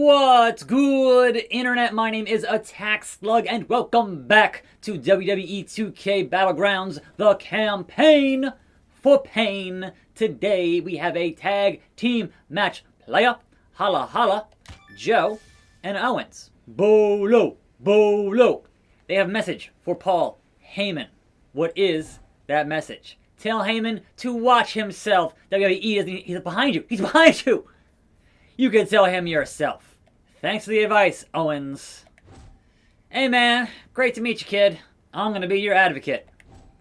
What's good, Internet? My name is attackslug, and welcome back to WWE 2K Battlegrounds, the campaign for pain. Today we have a tag team match. Playa, Holla Holla, Joe, and Owens. Bolo, Bolo. They have a message for Paul Heyman. What is that message? Tell Heyman to watch himself. WWE doesn't. He's behind you. He's behind you. You can tell him yourself. Thanks for the advice, Owens. Hey man, great to meet you, kid. I'm gonna be your advocate.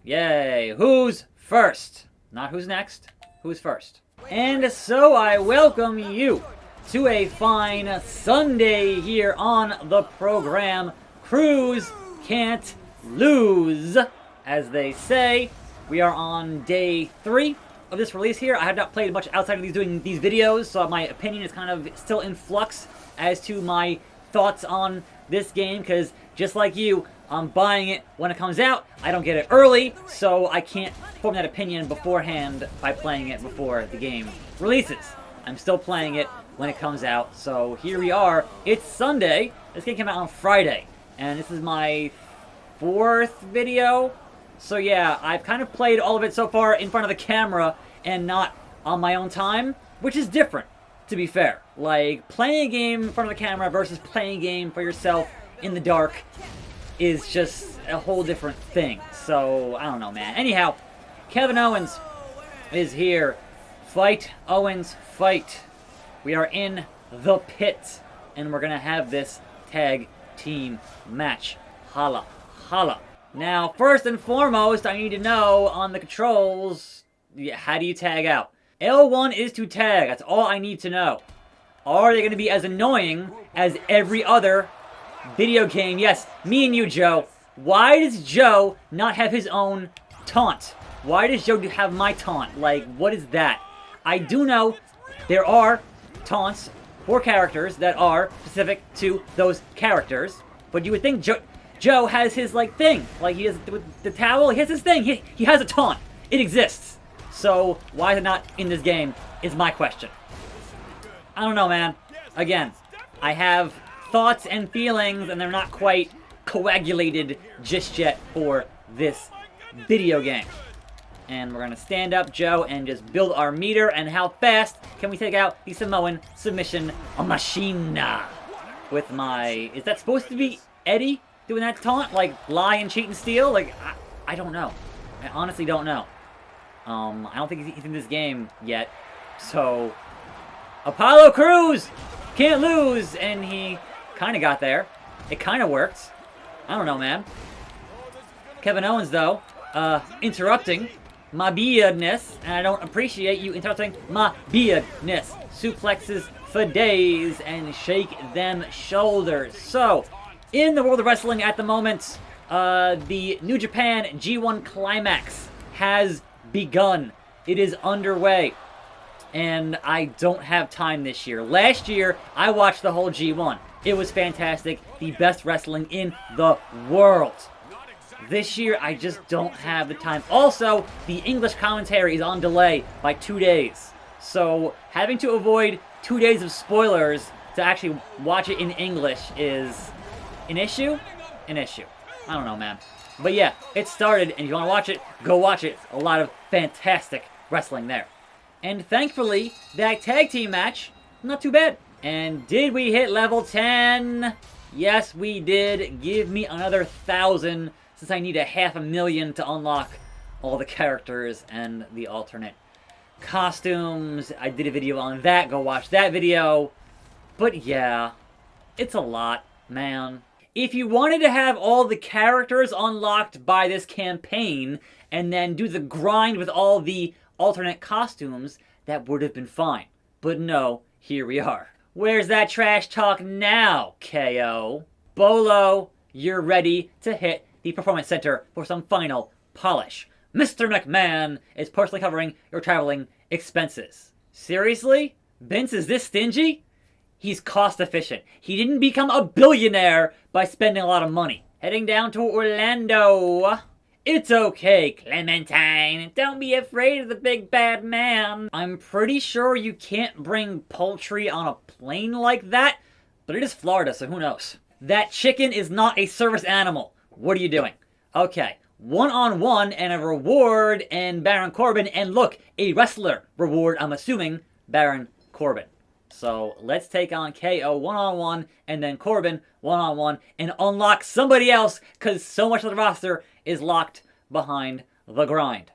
Yay. Who's first? Not who's next. Who's first? And so I welcome you to a fine Sunday here on the program. Crews can't lose, as they say. We are on day 3 of this release here. I have not played much outside of doing these videos, so my opinion is kind of still in flux as to my thoughts on this game, because just like you, I'm buying it when it comes out. I don't get it early, so I can't form that opinion beforehand by playing it before the game releases. I'm still playing it when it comes out, so here we are. It's Sunday. This game came out on Friday, and this is my 4th video. So yeah, I've kind of played all of it so far in front of the camera and not on my own time, which is different, to be fair. Like, playing a game in front of the camera versus playing a game for yourself in the dark is just a whole different thing. So, I don't know, man. Anyhow, Kevin Owens is here. Fight, Owens, fight. We are in the pit, and we're going to have this tag team match. Holla, holla. Now, first and foremost, I need to know on the controls, how do you tag out? L1 is to tag. That's all I need to know. Are they going to be as annoying as every other video game? Yes, me and you, Joe. Why does Joe not have his own taunt? Why does Joe have my taunt? Like, what is that? I do know there are taunts for characters that are specific to those characters, but you would think Joe has his, like, thing. Like, he has with the towel, he has his thing. He has a taunt. It exists. So, why is it not in this game, is my question. I don't know, man. Again, I have thoughts and feelings, and they're not quite coagulated just yet for this video game. And we're going to stand up, Joe, and just build our meter. And how fast can we take out the Samoan submission machine? With my... Is that supposed to be Eddie doing that taunt? Like, lie and cheat and steal? Like, I don't know. I honestly don't know. I don't think he's in this game yet. So, Apollo Crews can't lose. And he kind of got there. It kind of worked. I don't know, man. Kevin Owens, though, interrupting my beardness. And I don't appreciate you interrupting my beardness. Suplexes for days and shake them shoulders. So, in the world of wrestling at the moment, the New Japan G1 Climax has begun. It is underway. And I don't have time this year. Last year, I watched the whole G1. It was fantastic. The best wrestling in the world. This year, I just don't have the time. Also, the English commentary is on delay by 2 days. So, having to avoid 2 days of spoilers to actually watch it in English is an issue? An issue. I don't know, man. But yeah, it started, and if you want to watch it, go watch it. A lot of fantastic wrestling there. And thankfully, that tag team match, not too bad. And did we hit level 10? Yes, we did. Give me another 1,000, since I need 500,000 to unlock all the characters and the alternate costumes. I did a video on that. Go watch that video. But yeah, it's a lot, man. If you wanted to have all the characters unlocked by this campaign and then do the grind with all the alternate costumes, that would have been fine. But no, here we are. Where's that trash talk now, KO? Bolo, you're ready to hit the Performance Center for some final polish. Mr. McMahon is personally covering your traveling expenses. Seriously? Vince is this stingy? He's cost efficient. He didn't become a billionaire by spending a lot of money. Heading down to Orlando. It's okay, Clementine. Don't be afraid of the big bad man. I'm pretty sure you can't bring poultry on a plane like that, But it is Florida, so who knows? That chicken is not a service animal. What are you doing? Okay, one-on-one and a reward and Baron Corbin. And look, a wrestler reward, I'm assuming, Baron Corbin. So let's take on KO one-on-one and then Corbin one-on-one and unlock somebody else because so much of the roster is locked behind the grind.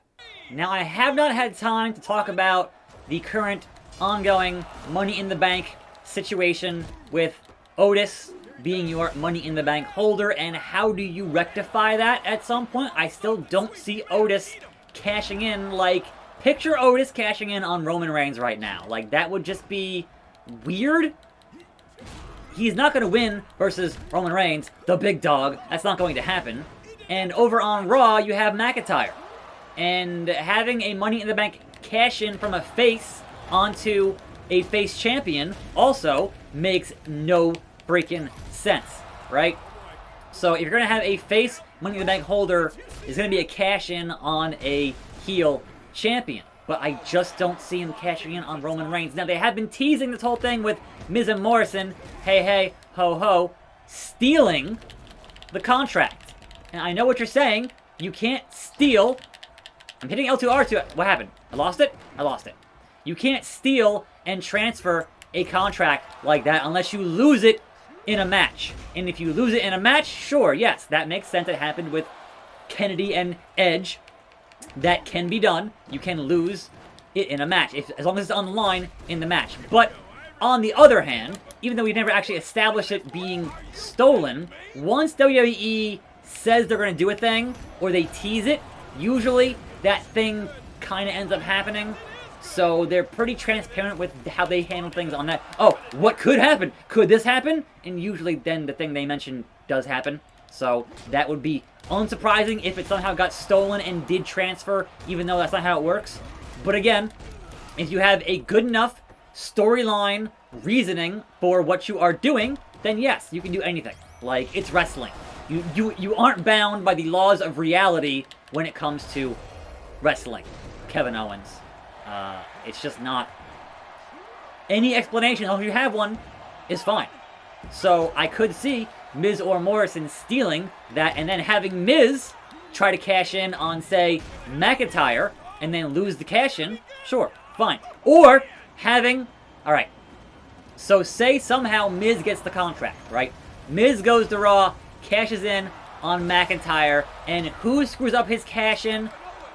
Now, I have not had time to talk about the current ongoing Money in the Bank situation with Otis being your Money in the Bank holder, and how do you rectify that at some point? I still don't see Otis cashing in. Like, picture Otis cashing in on Roman Reigns right now. Like, that would just be weird. He's not going to win versus Roman Reigns, the big dog. That's not going to happen. And over on Raw, you have McIntyre. And having a Money in the Bank cash in from a face onto a face champion also makes no freaking sense, right? So if you're going to have a face Money in the Bank holder, it's going to be a cash in on a heel champion. But I just don't see him cashing in on Roman Reigns. Now, they have been teasing this whole thing with Miz and Morrison, hey, hey, ho, ho, stealing the contract. And I know what you're saying. You can't steal. I'm hitting L2R2. What happened? I lost it? I lost it. You can't steal and transfer a contract like that unless you lose it in a match. And if you lose it in a match, sure, yes, that makes sense. It happened with Kennedy and Edge. That can be done. You can lose it in a match, as long as it's on the line in the match. But on the other hand, even though we've never actually established it being stolen, once WWE says they're going to do a thing, or they tease it, usually that thing kind of ends up happening. So they're pretty transparent with how they handle things on that. Oh, what could happen? Could this happen? And usually then the thing they mentioned does happen. So that would be unsurprising if it somehow got stolen and did transfer, even though that's not how it works. But again, if you have a good enough storyline reasoning for what you are doing, then yes, you can do anything. Like, it's wrestling. You aren't bound by the laws of reality when it comes to wrestling, Kevin Owens. It's just not. Any explanation, if you have one, is fine. So I could see Miz or Morrison stealing that and then having Miz try to cash in on, say, McIntyre and then lose the cash in. Sure, fine. Or having, alright, so say somehow Miz gets the contract, right? Miz goes to Raw, cashes in on McIntyre, and who screws up his cash in?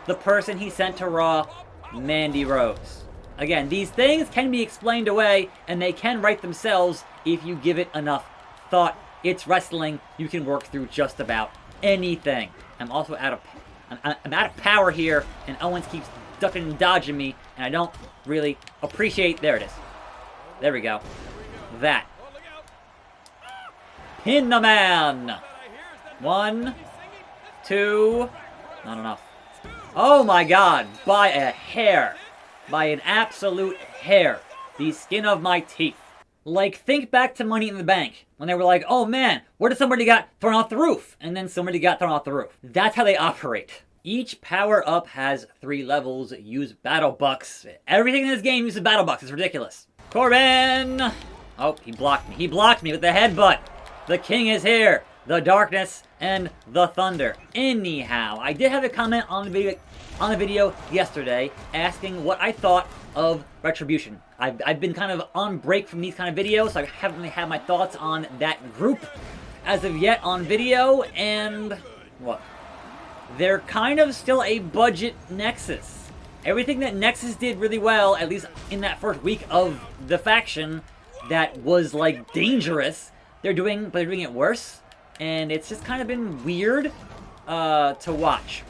The person he sent to Raw, Mandy Rose. Again, these things can be explained away, and they can right themselves if you give it enough thought. It's wrestling. You can work through just about anything. I'm also out of power here, and Owens keeps ducking and dodging me, and I don't really appreciate. There it is. There we go. That. Pin the man. 1, 2. Not enough. Oh my God! By a hair. By an absolute hair. The skin of my teeth. Like, think back to Money in the Bank, when they were like, oh man, what if somebody got thrown off the roof? And then somebody got thrown off the roof. That's how they operate. Each power-up has 3 levels. Use battle bucks. Everything in this game uses battle bucks. It's ridiculous. Corbin! Oh, he blocked me. He blocked me with the headbutt. The king is here. The darkness and the thunder. Anyhow, I did have a comment on the video yesterday asking what I thought of Retribution. I've been kind of on break from these kind of videos, so I haven't really had my thoughts on that group as of yet on video, and what? They're kind of still a budget Nexus. Everything that Nexus did really well, at least in that first week of the faction, that was like dangerous, they're doing it worse. And it's just kind of been weird to watch.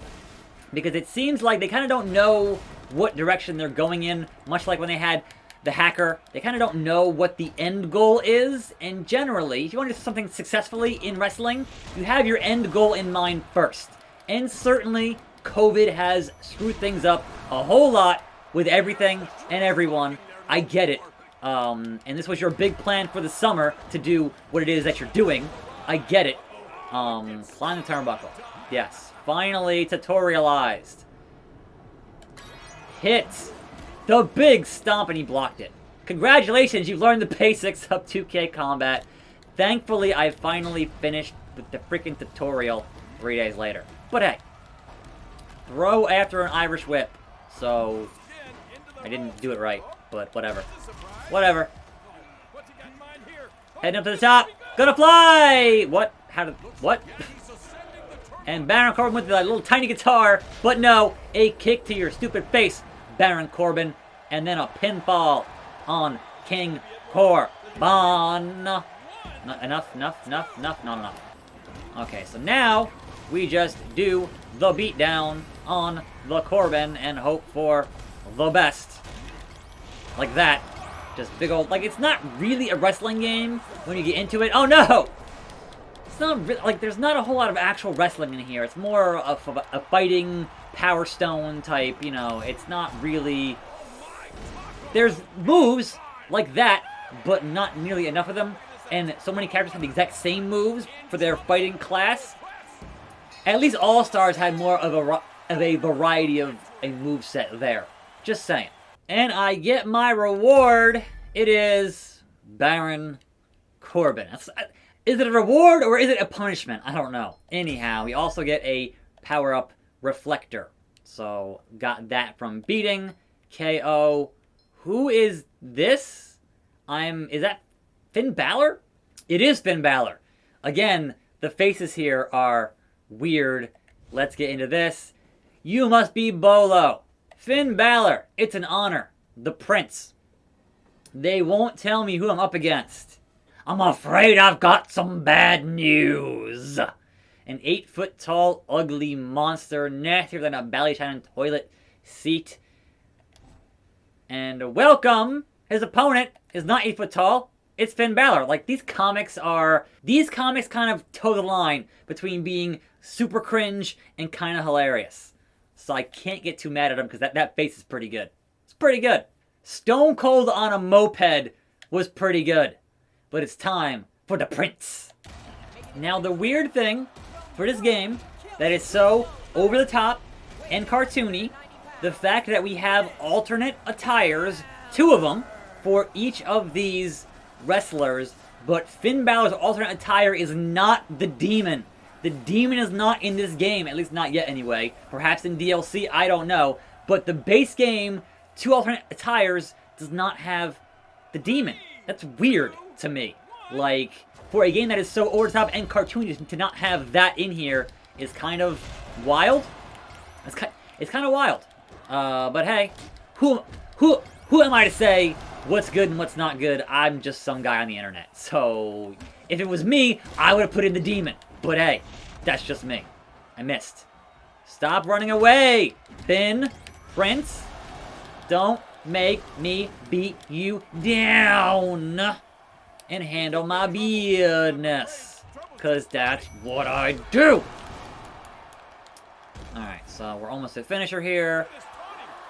Because it seems like they kind of don't know what direction they're going in. Much like when they had the hacker. They kind of don't know what the end goal is. And generally, if you want to do something successfully in wrestling, you have your end goal in mind first. And certainly, COVID has screwed things up a whole lot with everything and everyone. I get it. And this was your big plan for the summer to do what it is that you're doing. I get it. Climb the turnbuckle. Yes. Finally tutorialized. Hit. The big stomp, and he blocked it. Congratulations, you've learned the basics of 2K combat. Thankfully, I finally finished with the freaking tutorial 3 days later. But hey, throw after an Irish whip. So, I didn't do it right, but whatever. Whatever. Heading up to the top. Gonna fly! What? How did... What? And Baron Corbin with that little tiny guitar. But no, a kick to your stupid face, Baron Corbin. And then a pinfall on King Corbin. Not enough, not enough. Okay, so now we just do the beatdown on the Corbin and hope for the best. Like that. Just big old... Like, it's not really a wrestling game when you get into it. Oh, no! It's not... Like, there's not a whole lot of actual wrestling in here. It's more of a fighting, Power Stone type, you know. It's not really... There's moves like that, but not nearly enough of them. And so many characters have the exact same moves for their fighting class. At least All-Stars had more of a variety of a moveset there. Just saying. And I get my reward. It is Baron Corbin. Is it a reward or is it a punishment? I don't know. Anyhow, we also get a power-up reflector. So, got that from beating. KO. Who is this? Is that Finn Balor? It is Finn Balor. Again, the faces here are weird. Let's get into this. You must be Bolo. Finn Balor. It's an honor. The Prince. They won't tell me who I'm up against. I'm afraid I've got some bad news. An 8-foot-tall, ugly monster, nastier than a Ballyshannon toilet seat. And welcome, his opponent is not 8 foot tall. It's Finn Balor. Like, these comics kind of toe the line between being super cringe and kind of hilarious. So I can't get too mad at him because that face is pretty good. It's pretty good. Stone Cold on a moped was pretty good. But it's time for the Prince. Now, the weird thing for this game that is so over the top and cartoony, the fact that we have alternate attires, 2 of them, for each of these wrestlers, but Finn Balor's alternate attire is not the demon. The demon is not in this game, at least not yet anyway. Perhaps in DLC, I don't know. But the base game, 2 alternate attires, does not have the demon. That's weird to me. Like, for a game that is so over the top and cartoony, to not have that in here is kind of wild. It's kind of wild. But hey, who am I to say what's good and what's not good? I'm just some guy on the internet. So, if it was me, I would have put in the demon. But hey, that's just me. I missed. Stop running away, Finn. Prince. Don't make me beat you down. And handle my business. Because that's what I do. Alright, so we're almost at finisher here.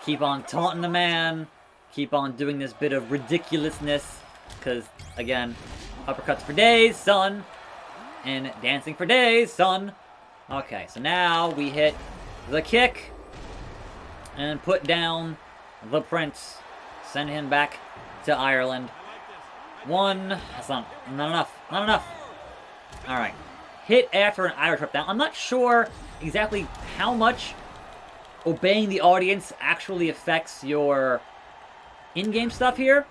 Keep on taunting the man. Keep on doing this bit of ridiculousness. Because, again, uppercuts for days, son. And dancing for days, son. Okay, so now we hit the kick. And put down the Prince. Send him back to Ireland. 1. That's not enough. Not enough. Alright. Hit after an Irish whip. Now, I'm not sure exactly how much obeying the audience actually affects your in-game stuff here.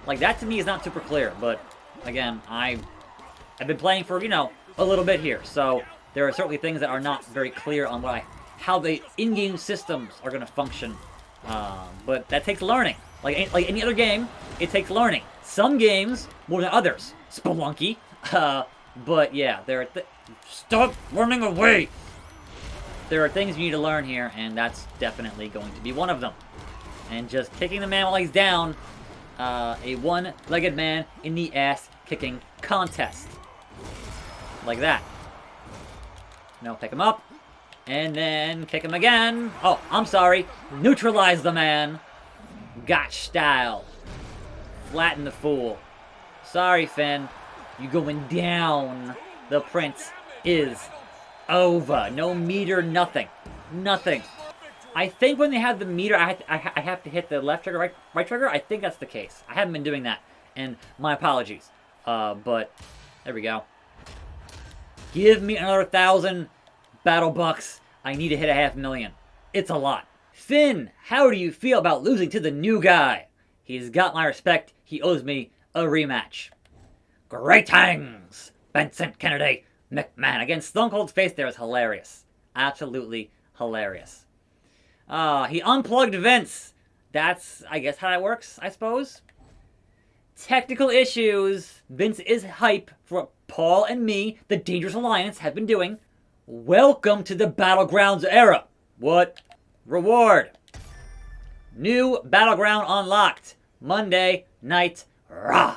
Like, that to me is not super clear. But, again, I've been playing for, a little bit here. So, there are certainly things that are not very clear on how the in-game systems are going to function. But that takes learning. Like any other game, it takes learning. Some games more than others. Spelunky. But yeah, stop running away! There are things you need to learn here, and that's definitely going to be one of them. And just kicking the man while he's down, a one-legged man in the ass-kicking contest. Like that. Now pick him up. And then kick him again. Oh, I'm sorry. Neutralize the man. Gotch style. Flatten the fool. Sorry, Finn. You going down. The Prince is over. No meter, nothing. Nothing. I think when they have the meter, I have to hit the left trigger, right trigger. I think that's the case. I haven't been doing that, and my apologies. But there we go. Give me another 1,000 battle bucks. I need to hit a 500,000. It's a lot. Finn, how do you feel about losing to the new guy? He's got my respect. He owes me a rematch. Greetings! Vincent Kennedy McMahon against Stone Cold's face there is hilarious. Absolutely hilarious. He unplugged Vince. That's, I guess, how that works, I suppose. Technical issues. Vince is hype for what Paul and me, the Dangerous Alliance, have been doing. Welcome to the Battlegrounds era. What? Reward. New Battleground unlocked. Monday Night Raw.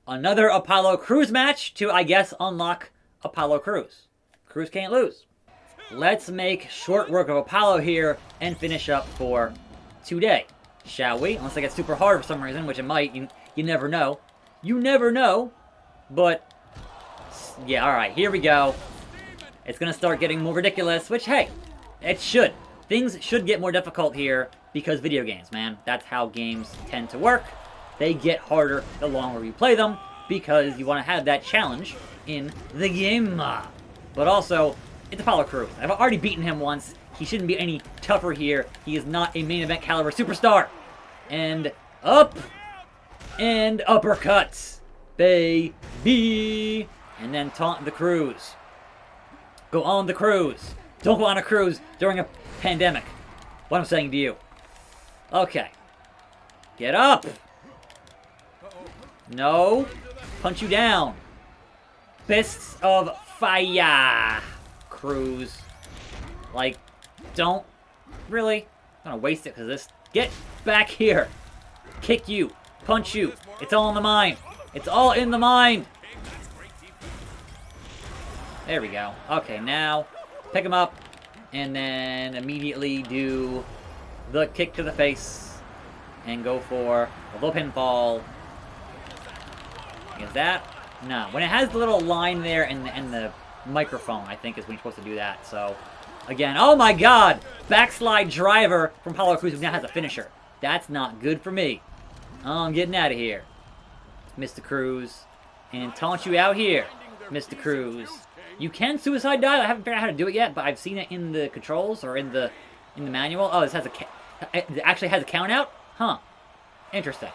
Another Apollo Crews match to, I guess, unlock Apollo Crews. Crews can't lose. Let's make short work of Apollo here and finish up for today. Shall we? Unless I get super hard for some reason, which it might. You never know. You never know. But, yeah, alright, here we go. It's going to start getting more ridiculous, which, hey, it should. Things should get more difficult here because video games, man. That's how games tend to work. They get harder the longer you play them because you want to have that challenge in the game. But also, it's Apollo Crews. I've already beaten him once. He shouldn't be any tougher here. He is not a main event caliber superstar. And up and uppercuts, baby. And then taunt the Crews. Go on the cruise. Don't go on a cruise during a pandemic. What I'm saying to you. Okay. Get up. No. Punch you down. Fists of fire. Crews. Like, don't. Really? I'm gonna waste it because of this. Get back here. Kick you. Punch you. It's all in the mind. It's all in the mind. There we go. Okay, now pick him up and then immediately do the kick to the face and go for a low pinfall. Is that? No. When it has the little line there and the microphone, I think is when you're supposed to do that. So, again, oh my god! Backslide driver from Apollo Crews who now has a finisher. That's not good for me. Oh, I'm getting out of here. Mr. Crews. And taunt you out here, Mr. Crews. You can suicide dive. I haven't figured out how to do it yet, but I've seen it in the controls or in the manual. Oh, this has it actually has a count out? Huh. Interesting.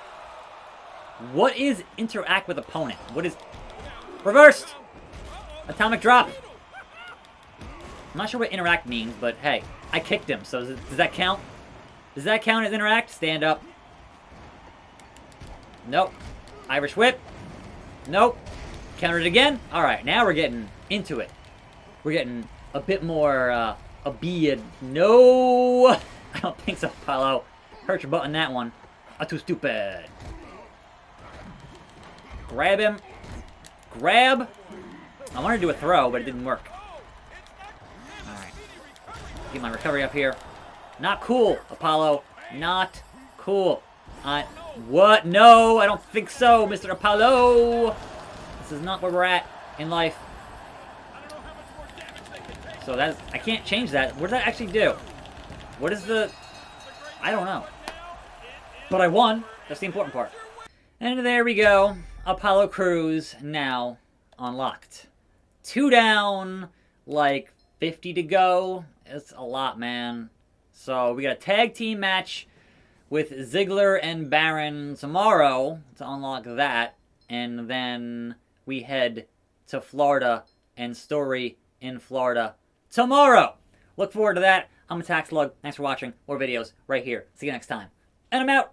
What is interact with opponent? What is reversed? Atomic drop. I'm not sure what interact means, but hey, I kicked him, so does that count? Does that count as interact? Stand up. Nope. Irish whip. Nope. Counter it again. All right, now we're getting into it. We're getting a bit more a bead. No, I don't think so, Apollo. Hurt your butt on that one. I'm too stupid. Grab him. Grab. I wanted to do a throw, but it didn't work. All right. Get my recovery up here. Not cool, Apollo. Not cool. What? No, I don't think so, Mr. Apollo. This is not where we're at in life. So that's, I can't change that. What does that actually do? What is the... I don't know. But I won. That's the important part. And there we go. Apollo Crews now unlocked. 2 down, like 50 to go. It's a lot, man. So we got a tag team match with Ziggler and Baron tomorrow to unlock that. And then we head to Florida and story in Florida tomorrow. Look forward to that. I'm attackslug. Thanks for watching. More videos right here. See you next time. And I'm out.